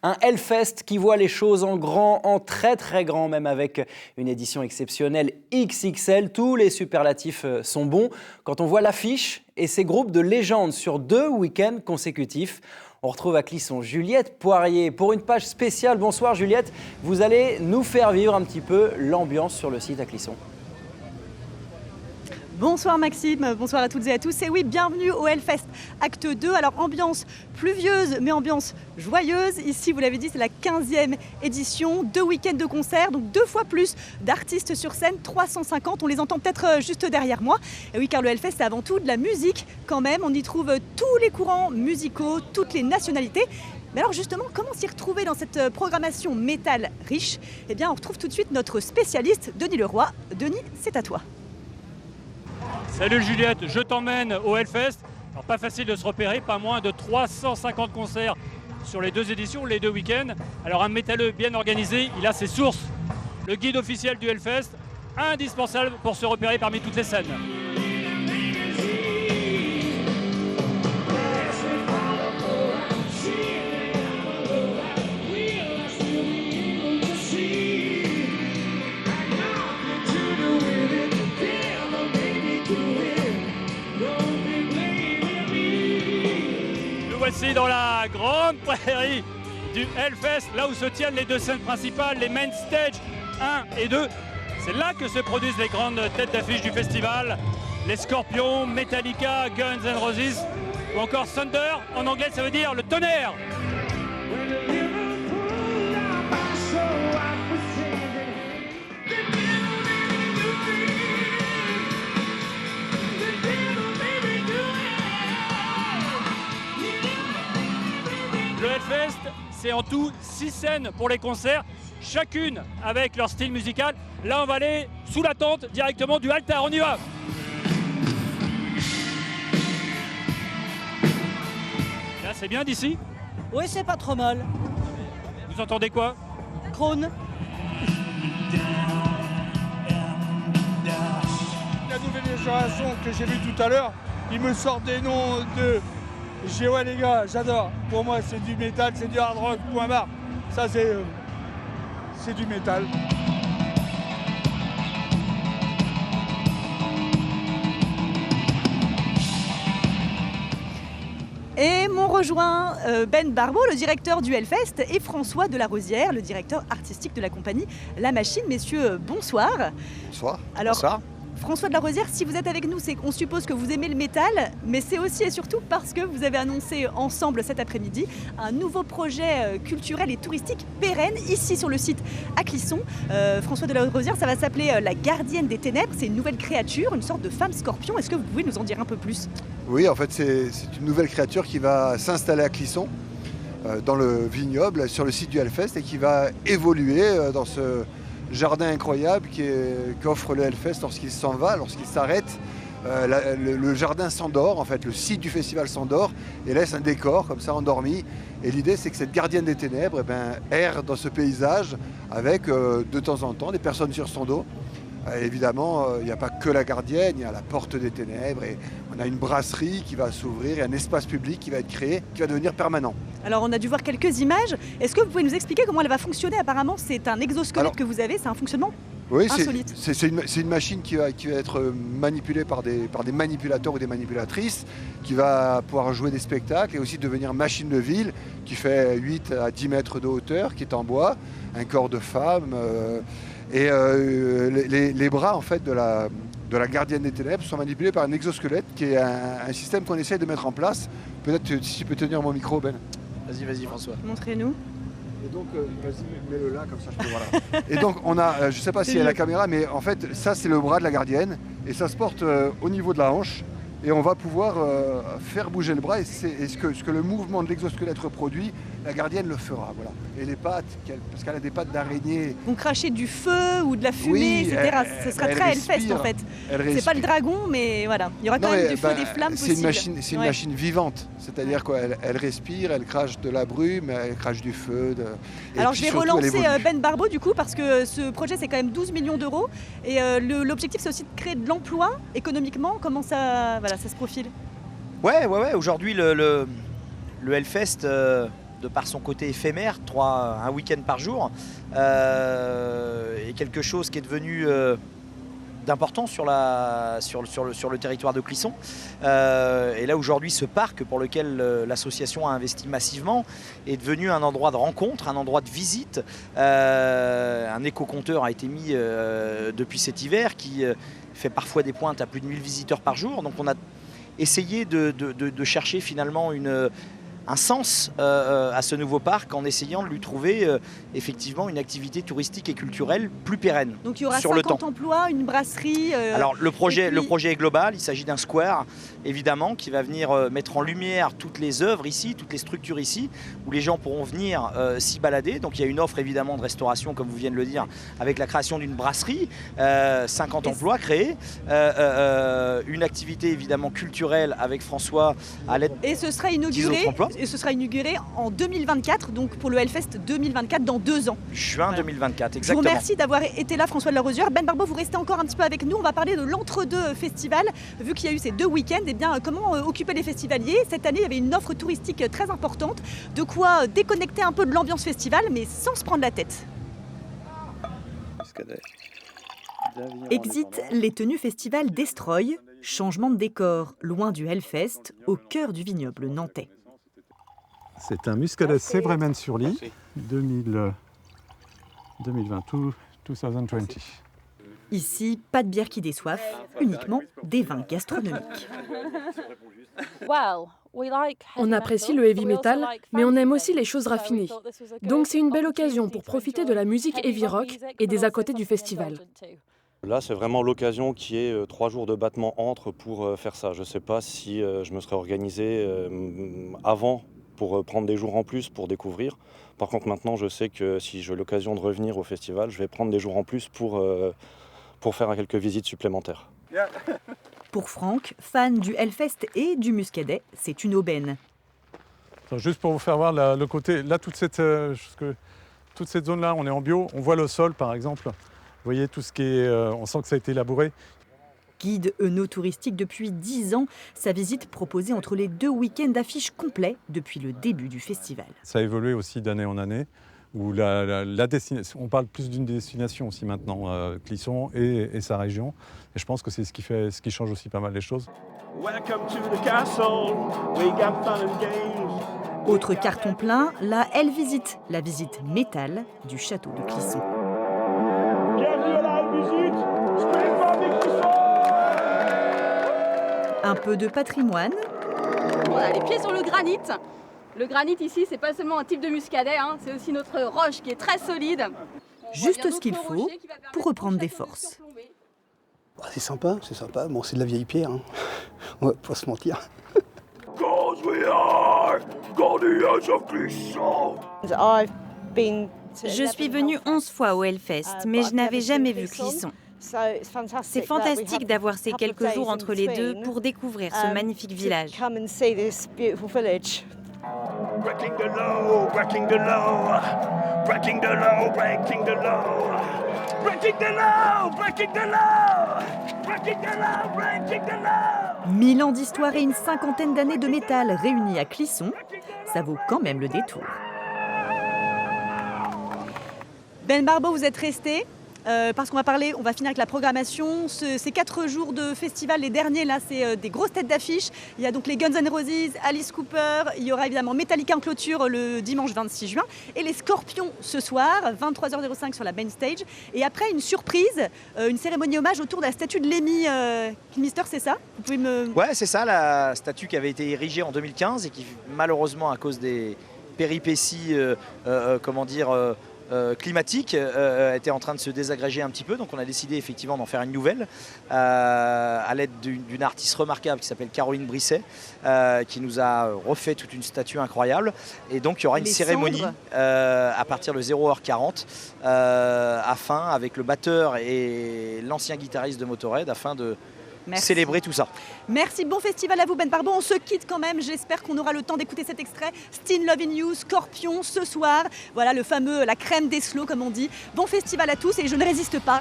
Un Hellfest qui voit les choses en grand, en très très grand, même avec une édition exceptionnelle XXL. Tous les superlatifs sont bons. Quand on voit l'affiche et ces groupes de légendes sur 2 week-ends consécutifs, on retrouve à Clisson Juliette Poirier pour une page spéciale. Bonsoir Juliette, vous allez nous faire vivre un petit peu l'ambiance sur le site à Clisson. Bonsoir Maxime, bonsoir à toutes et à tous. Et oui, bienvenue au Hellfest Acte 2. Alors ambiance pluvieuse mais ambiance joyeuse. Ici, vous l'avez dit, c'est la 15e édition, 2 week-ends de concerts, donc 2 fois plus d'artistes sur scène, 350. On les entend peut-être juste derrière moi. Et oui, car le Hellfest, c'est avant tout de la musique quand même. On y trouve tous les courants musicaux, toutes les nationalités. Mais alors justement, comment s'y retrouver dans cette programmation métal riche? Eh bien, on retrouve tout de suite notre spécialiste, Denis Leroy. Denis, c'est à toi. Salut Juliette, je t'emmène au Hellfest. Alors pas facile de se repérer, pas moins de 350 concerts sur les 2 éditions, les 2 week-ends. Alors un métalleux bien organisé, il a ses sources. Le guide officiel du Hellfest, indispensable pour se repérer parmi toutes les scènes. Voici dans la grande prairie du Hellfest, là où se tiennent les 2 scènes principales, les main stage 1 et 2. C'est là que se produisent les grandes têtes d'affiche du festival. Les Scorpions, Metallica, Guns N' Roses ou encore Thunder. En anglais, ça veut dire le tonnerre. Le Hellfest, c'est en tout 6 scènes pour les concerts, chacune avec leur style musical. Là, on va aller sous la tente directement du altar. On y va! Là, c'est bien d'ici? Oui, c'est pas trop mal. Vous entendez quoi? Krone. La nouvelle génération que j'ai vue tout à l'heure, il me sort des noms de... Ouais les gars, j'adore. Pour moi c'est du métal, c'est du hard rock, point barre. Ça c'est du métal. Et m'ont rejoint Ben Barbeau, le directeur du Hellfest, et François Delarosière, le directeur artistique de la compagnie La Machine. Messieurs, bonsoir. Bonsoir. Alors, bonsoir. François Delarosière, si vous êtes avec nous, c'est qu'on suppose que vous aimez le métal, mais c'est aussi et surtout parce que vous avez annoncé ensemble cet après-midi un nouveau projet culturel et touristique pérenne ici sur le site à Clisson. François Delarosière, ça va s'appeler La Gardienne des Ténèbres. C'est une nouvelle créature, une sorte de femme scorpion. Est-ce que vous pouvez nous en dire un peu plus? Oui, en fait, c'est une nouvelle créature qui va s'installer à Clisson, dans le vignoble, sur le site du Hellfest, et qui va évoluer dans ce jardin incroyable qu'offre le Hellfest lorsqu'il s'en va, lorsqu'il s'arrête. Le jardin s'endort, en fait, le site du festival s'endort et laisse un décor comme ça endormi. Et l'idée, c'est que cette gardienne des ténèbres erre dans ce paysage avec de temps en temps des personnes sur son dos. Évidemment, il n'y a pas que la gardienne, il y a la porte des ténèbres et on a une brasserie qui va s'ouvrir et un espace public qui va être créé, qui va devenir permanent. Alors on a dû voir quelques images. Est-ce que vous pouvez nous expliquer comment elle va fonctionner? Apparemment, c'est un exosquelette que vous avez, c'est un fonctionnement insolite. C'est une machine qui va être manipulée par des manipulateurs ou des manipulatrices, qui va pouvoir jouer des spectacles et aussi devenir machine de ville, qui fait 8 à 10 mètres de hauteur, qui est en bois, un corps de femme. Et les bras en fait de la gardienne des ténèbres sont manipulés par un exosquelette qui est un système qu'on essaie de mettre en place. Peut-être si tu peux tenir mon micro, Ben. Vas-y François. Montrez-nous. Et donc, vas-y, mets-le là, comme ça je peux voir là. Et donc, on a, je ne sais pas s'il y a la caméra, mais en fait, ça c'est le bras de la gardienne et ça se porte au niveau de la hanche. Et on va pouvoir faire bouger le bras et ce que le mouvement de l'exosquelette reproduit, la gardienne le fera. Voilà. Et les pattes, parce qu'elle a des pattes d'araignée. Vont cracher du feu ou de la fumée, etc. Ce sera très Hellfest en fait. C'est pas le dragon, mais voilà. Il y aura quand même du feu, des flammes possibles. C'est une machine vivante. C'est-à-dire qu'elle respire, elle crache de la brume, elle crache du feu. Alors je vais relancer Ben Barbeau du coup, parce que ce projet c'est quand même 12 millions d'euros. Et l'objectif c'est aussi de créer de l'emploi économiquement. Comment ça se profile? Ouais. Aujourd'hui le Hellfest, de par son côté éphémère, un week-end par jour, est quelque chose qui est devenu d'important sur le territoire de Clisson. Et là aujourd'hui, ce parc pour lequel l'association a investi massivement est devenu un endroit de rencontre, un endroit de visite. Un éco-compteur a été mis depuis cet hiver qui fait parfois des pointes à plus de 1000 visiteurs par jour. Donc on a essayé de chercher finalement un sens à ce nouveau parc en essayant de lui trouver effectivement une activité touristique et culturelle plus pérenne. Donc il y aura sur 50 le temps. emplois, une brasserie. Alors le projet est global, il s'agit d'un square évidemment qui va venir mettre en lumière toutes les œuvres ici, toutes les structures ici, où les gens pourront venir s'y balader. Donc il y a une offre évidemment de restauration comme vous venez de le dire, avec la création d'une brasserie, 50 emplois créés, une activité évidemment culturelle avec François à l'aide et ce sera inauguré en 2024, donc pour le Hellfest 2024 dans 2 ans. Juin 2024, Je exactement. vous remercie d'avoir été là, François de la Rosière. Ben Barbeau, vous restez encore un petit peu avec nous. On va parler de l'entre-deux festival. Vu qu'il y a eu ces 2 week-ends, eh bien, comment occuper les festivaliers? Cette année, il y avait une offre touristique très importante. De quoi déconnecter un peu de l'ambiance festival, mais sans se prendre la tête. Exit les tenues festival Destroy, changement de décor, loin du Hellfest, au cœur du vignoble nantais. C'est un Muscadet Sévremen-sur-Ly 2022. Ici, pas de bière qui déçoive, uniquement des vins gastronomiques. On apprécie le heavy metal, mais on aime aussi les choses raffinées. Donc c'est une belle occasion pour profiter de la musique heavy rock et des à côté du festival. Là, c'est vraiment l'occasion qui est 3 jours de battement entre pour faire ça. Je ne sais pas si je me serais organisé avant pour prendre des jours en plus pour découvrir. Par contre, maintenant, je sais que si j'ai l'occasion de revenir au festival, je vais prendre des jours en plus pour faire quelques visites supplémentaires. Pour Franck, fan du Hellfest et du Muscadet, c'est une aubaine. Juste pour vous faire voir le côté, là toute cette zone-là, on est en bio, on voit le sol par exemple. Vous voyez tout ce qui est, on sent que ça a été labouré. Guide œno-touristique depuis 10 ans, sa visite proposée entre les 2 week-ends d'affiches complets depuis le début du festival. Ça a évolué aussi d'année en année, où la destination, on parle plus d'une destination aussi maintenant, Clisson et sa région. Et je pense que c'est ce qui change aussi pas mal les choses. Autre carton plein, la Hellvisite, la visite métal du château de Clisson. Un peu de patrimoine. On a les pieds sur le granit. Le granit ici, c'est pas seulement un type de muscadet, c'est aussi notre roche qui est très solide. Juste ce qu'il faut pour reprendre des forces. C'est sympa. Bon, c'est de la vieille pierre, on va pas se mentir. Je suis venue 11 fois au Hellfest, mais je n'avais jamais vu Clisson. C'est fantastique d'avoir ces quelques jours entre les deux pour découvrir ce magnifique village. Mille ans d'histoire et une 50aine d'années de métal réunis à Clisson, ça vaut quand même le détour. Ben Barbeau, vous êtes resté parce qu'on va finir avec la programmation. Ces 4 jours de festival, les derniers là, c'est des grosses têtes d'affiche. Il y a donc les Guns N' Roses, Alice Cooper, il y aura évidemment Metallica en clôture le dimanche 26 juin et les Scorpions ce soir, 23h05 sur la main stage. Et après une surprise, une cérémonie hommage autour de la statue de Lemmy Kilmister, c'est ça? Vous pouvez me... Ouais, c'est ça, la statue qui avait été érigée en 2015 et qui malheureusement à cause des péripéties, climatique était en train de se désagréger un petit peu, donc on a décidé effectivement d'en faire une nouvelle à l'aide d'une artiste remarquable qui s'appelle Caroline Brisset qui nous a refait toute une statue incroyable, et donc il y aura une cérémonie à partir de 0h40 afin, avec le batteur et l'ancien guitariste de Motorhead, afin de célébrer tout ça. Merci, bon festival à vous Ben Barbeau. On se quitte quand même, j'espère qu'on aura le temps d'écouter cet extrait. Still Loving You, Scorpion ce soir. Voilà le fameux, la crème des slows comme on dit. Bon festival à tous et je ne résiste pas.